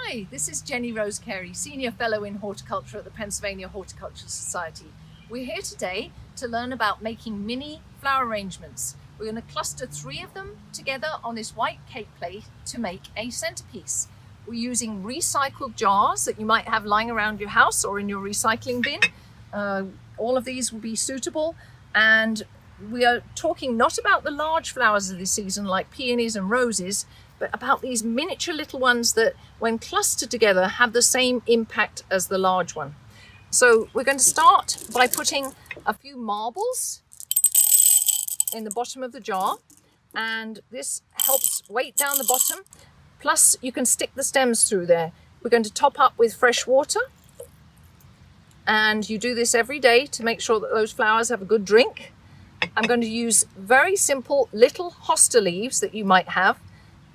Hi, this is Jenny Rose Carey, Senior Fellow in Horticulture at the Pennsylvania Horticulture Society. We're here today to learn about making mini flower arrangements. We're going to cluster 3 of them together on this white cake plate to make a centerpiece. We're using recycled jars that you might have lying around your house or in your recycling bin. All of these will be suitable, and we are talking not about the large flowers of the season like peonies and roses, but about these miniature little ones that when clustered together have the same impact as the large one. So we're going to start by putting a few marbles in the bottom of the jar, and this helps weight down the bottom. Plus you can stick the stems through there. We're going to top up with fresh water, and you do this every day to make sure that those flowers have a good drink. I'm going to use very simple little hosta leaves that you might have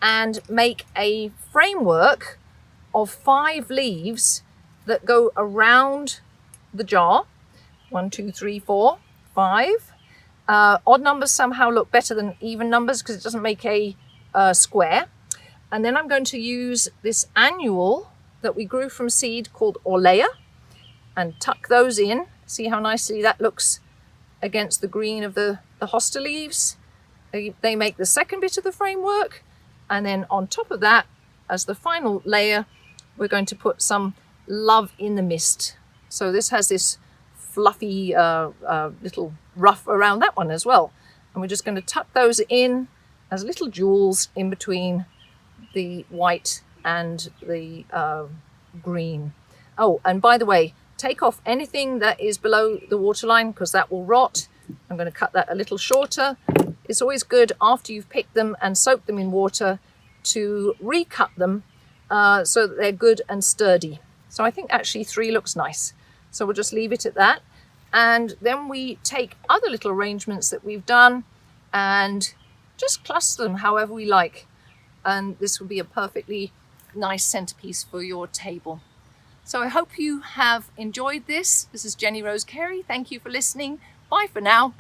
and make a framework of 5 leaves that go around the jar. 1, 2, 3, 4, 5. Odd numbers somehow look better than even numbers because it doesn't make a square. And then I'm going to use this annual that we grew from seed called Orlea and tuck those in. See how nicely that looks against the green of the hosta leaves. They make the second bit of the framework. And then on top of that, as the final layer, we're going to put some Love in the Mist. So this has this fluffy little ruff around that one as well. And we're just going to tuck those in as little jewels in between the white and the green. Oh, and by the way, take off anything that is below the waterline because that will rot. I'm going to cut that a little shorter. It's always good after you've picked them and soaked them in water to recut them so that they're good and sturdy. So I think actually 3 looks nice. So we'll just leave it at that. And then we take other little arrangements that we've done and just cluster them however we like. And this will be a perfectly nice centerpiece for your table. So I hope you have enjoyed this. This is Jenny Rose Carey. Thank you for listening. Bye for now.